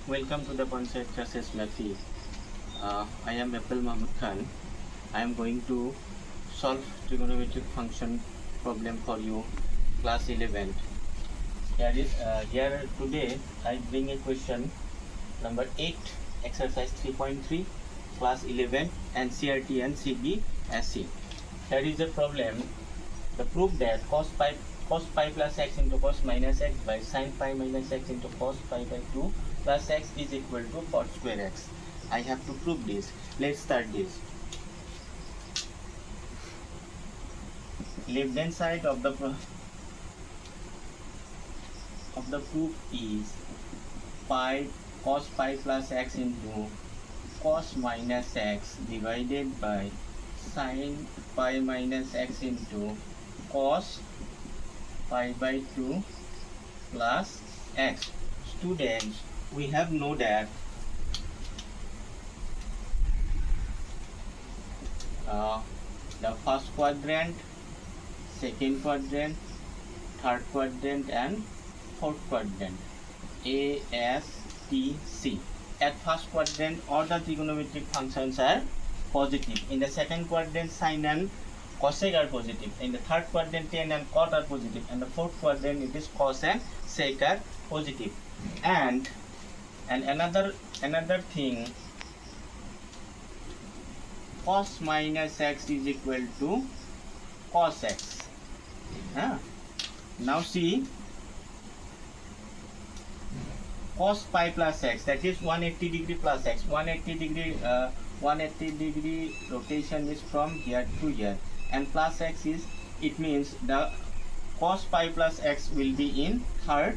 Welcome to the Concept Classes Mafi. I am Apple Mahmud Khan. I am going to solve trigonometric function problem for you, class 11. Here today I bring a question number 8, exercise 3.3, class 11, NCERT and CBSE. Here is the problem. The proof that cos pi plus x into cos minus x by sin pi minus x into cos pi by 2 plus x is equal to cot square x. I have to prove this. Let's start this. Left hand side of the proof is pi cos pi plus x into cos minus x divided by sin pi minus x into cos pi by 2 plus x. Students, we have know that the first quadrant, second quadrant, third quadrant and fourth quadrant, A, S, T, C. At first quadrant, all the trigonometric functions are positive. In the second quadrant, sin and cosec are positive. In the third quadrant, tan and cot are positive. And the fourth quadrant, it is cos and sec are positive. And another thing, cos minus x is equal to cos x. Now see, cos pi plus x, that is 180 degree plus x. 180 degree rotation is from here to here, and plus x is, it means the cos pi plus x will be in third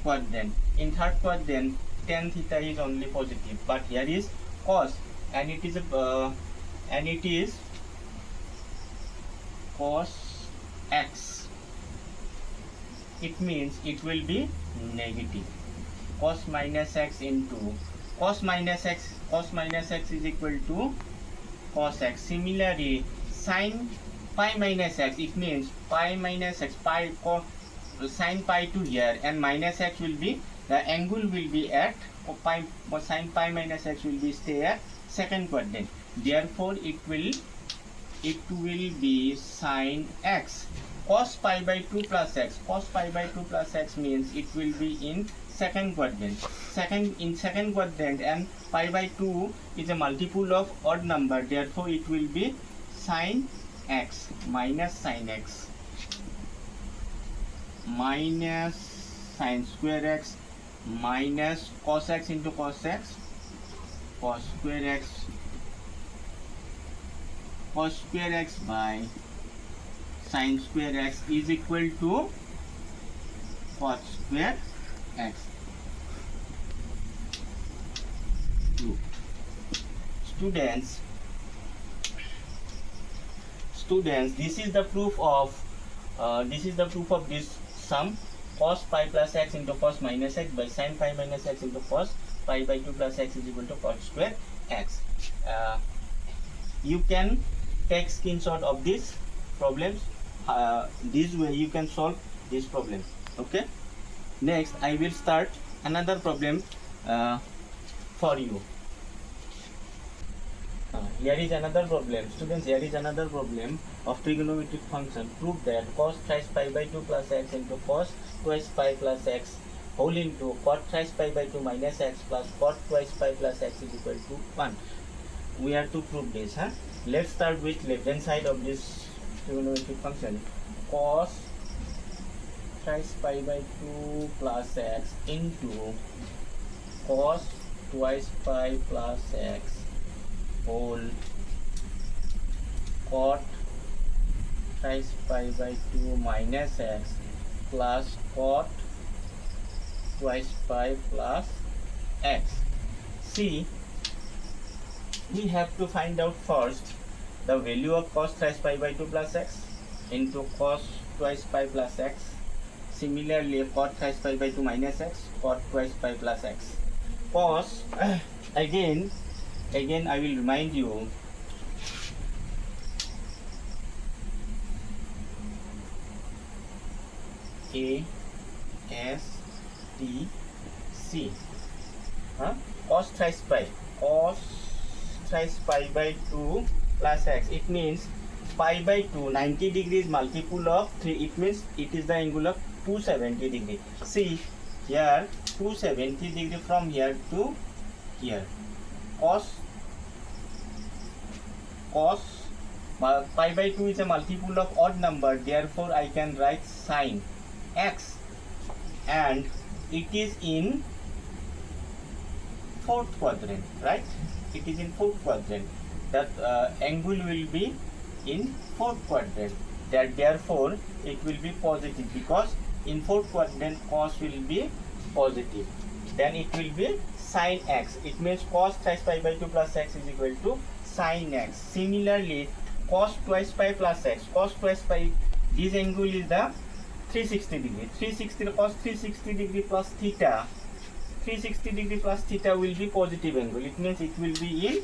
quadrant. In third quadrant, tan theta is only positive, but here is cos, and it is cos x. It means it will be negative. Cos minus x into cos minus x is equal to cos x. Similarly, sin pi minus x, it means pi minus x, sin pi to here, and minus x will be, the angle will be at pi, sin pi minus x will be stay at second quadrant. Therefore, it will be sin x. Cos pi by 2 plus x. Cos pi by 2 plus x means it will be in second quadrant. In second quadrant, and pi by 2 is a multiple of odd number. Therefore, it will be sin x minus sin x minus sin square x minus cos x into cos x, cos square x by sin square x is equal to cot square x. Students, this is the proof of this sum, cos pi plus x into cos minus x by sin pi minus x into cos pi by 2 plus x is equal to cot square x. You can take screenshot of these problems. This way you can solve this problem. Okay. Next, I will start another problem for you. Here is another problem. Students, here is another problem of trigonometric function. Prove that cos thrice pi by 2 plus x into cos twice pi plus x whole into cot thrice pi by 2 minus x plus cot twice pi plus x is equal to 1. We have to prove this. Let's start with left hand side of this trigonometric function. Cos thrice pi by 2 plus x into cos twice pi plus x whole cot thrice pi by 2 minus x plus cot twice pi plus x. See, we have to find out first the value of cos thrice pi by 2 plus x into cos twice pi plus x. Similarly, cot thrice pi by 2 minus x, cot twice pi plus x. Cos, again I will remind you, A, S, T, C. cos thrice pi, cos thrice pi by 2 plus x. It means pi by 2, 90 degrees multiple of 3. It means it is the angle of 270 degree. See here, 270 degree from here to here. Cos pi by 2 is a multiple of odd number, therefore I can write sin x, and it is in fourth quadrant, right? It is in fourth quadrant. That angle will be in fourth quadrant. Therefore it will be positive, because in fourth quadrant cos will be positive. Then it will be sin x. It means cos thrice pi by 2 plus x is equal to sin x. Similarly, cos twice pi plus x. Cos twice pi, this angle is the 360 degree. 360 cos 360 degree plus theta. 360 degree plus theta will be positive angle. It means it will be in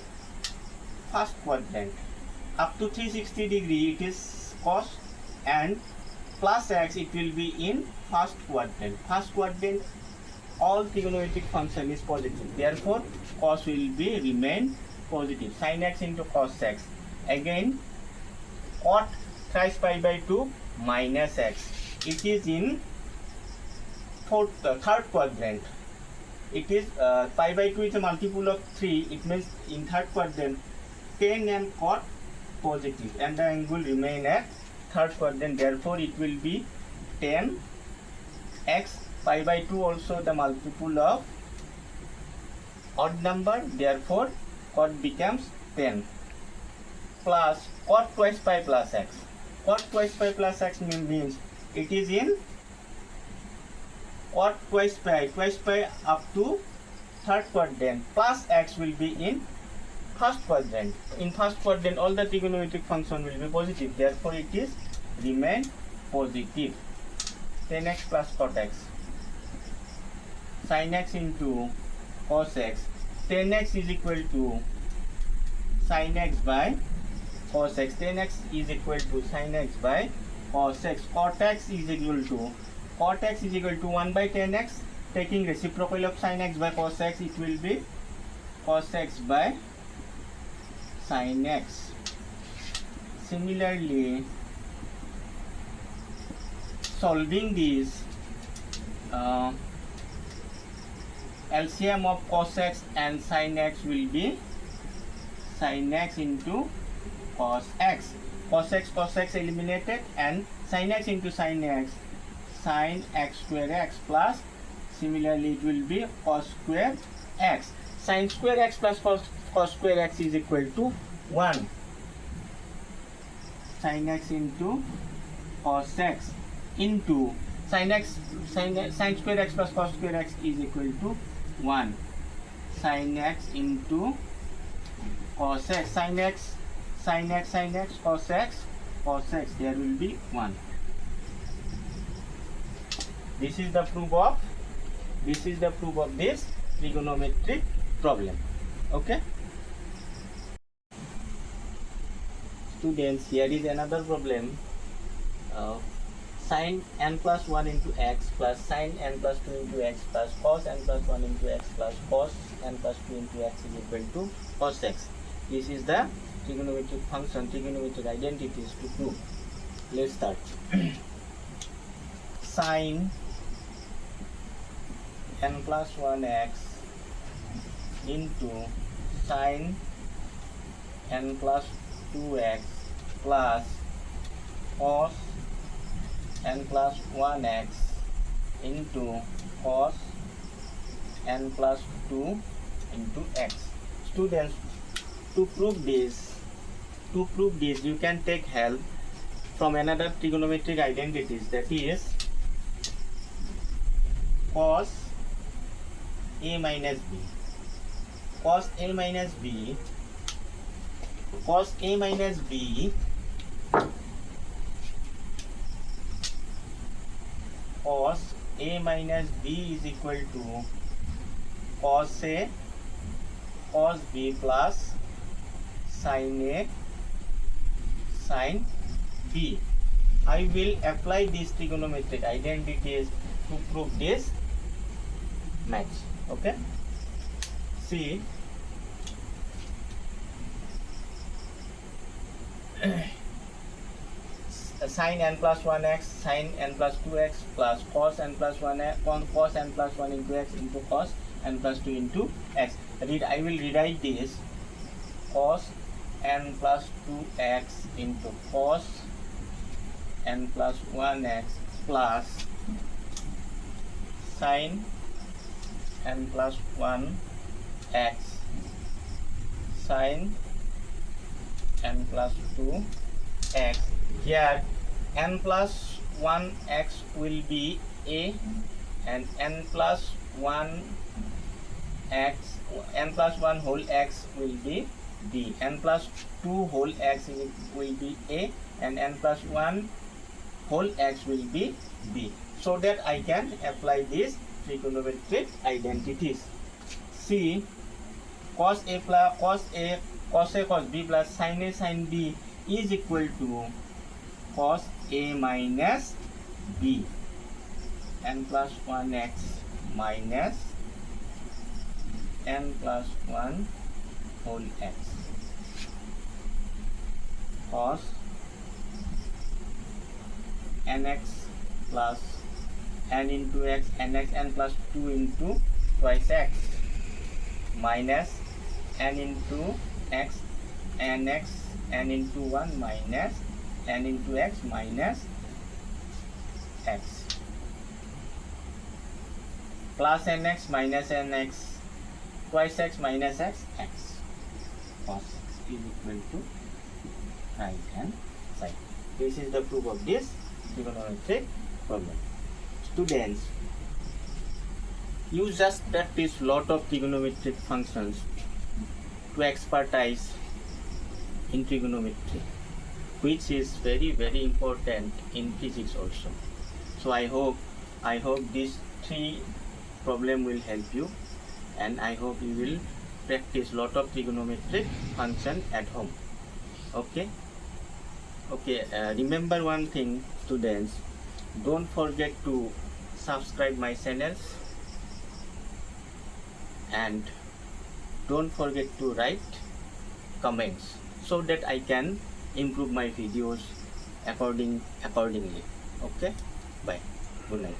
first quadrant. Up to 360 degree it is cos, and plus x it will be in first quadrant. First quadrant all trigonometric function is positive. Therefore cos will be remain positive. Sin x into cos x. Again cot thrice pi by 2 minus x. It is in third quadrant. It is pi by 2 is a multiple of 3. It means in third quadrant tan and cot positive, and the angle remain at third quadrant. Therefore it will be tan x. Pi by 2 also the multiple of odd number, therefore cot becomes 10 plus cot twice pi plus x. Cot twice pi plus x means it is in cot twice pi up to third quadrant, plus x will be in first quadrant. In first quadrant all the trigonometric function will be positive, therefore it is remain positive. Tan x plus cot x. Sin x into cos x. Tan x is equal to sin x by cos x. Tan x is equal to sin x by cos x. Cot x is equal to 1 by tan x. Taking reciprocal of sin x by cos x, it will be cos x by sin x. Similarly, solving this, LCM of cos x and sin x will be sin x into cos x. Cos x eliminated, and sin x into sin x square x, plus similarly it will be cos square x. Sin square x plus cos square x is equal to 1. Sin x into cos x into sin square x plus cos square x is equal to 1. Sin x into cos x. Sin x cos x, there will be 1. This is the proof of this trigonometric problem. Okay, students, here is another problem. Sin n plus 1 into x plus sin n plus 2 into x plus cos n plus 1 into x plus cos n plus 2 into x is equal to cos x. This is the trigonometric function, trigonometric identities to prove. Let's start. Sin n plus 1x into sin n plus 2x plus cos n plus 1x into cos n plus 2 into x. Students, to prove this you can take help from another trigonometric identities, that is cos a minus b. Cos a minus b cos a minus b is equal to cos a cos b plus sin a sin b. I will apply these trigonometric identities to prove this match. Okay, See, sin n plus 1x, sin n plus 2x plus cos n plus 1x, cos n plus 1 into x into cos n plus 2 into x. I will rewrite this cos n plus 2x into cos n plus 1x plus sin n plus 1x sin n plus 2x. Here n plus 1x will be a and n plus 1 whole x will be b. N plus 2 whole x will be a and n plus 1 whole x will be b. So that I can apply these trigonometric identities. See, cos a cos b plus sin a sin b is equal to cos a minus b, n plus 1x minus n plus 1 whole x, cos nx plus n into x, nx n plus 2 into twice x minus n into x, nx n into 1 minus n into x minus x plus nx minus nx twice x minus x, cos x is equal to right hand side. This is the proof of this trigonometric problem. Students, you just practice lot of trigonometric functions to expertise in trigonometry, which is very important in physics also. So I hope these 3 problem will help you, and I hope you will practice lot of trigonometric function at home. Okay, remember one thing, students, don't forget to subscribe my channels and don't forget to write comments so that I can improve my videos accordingly. Okay, bye, good night.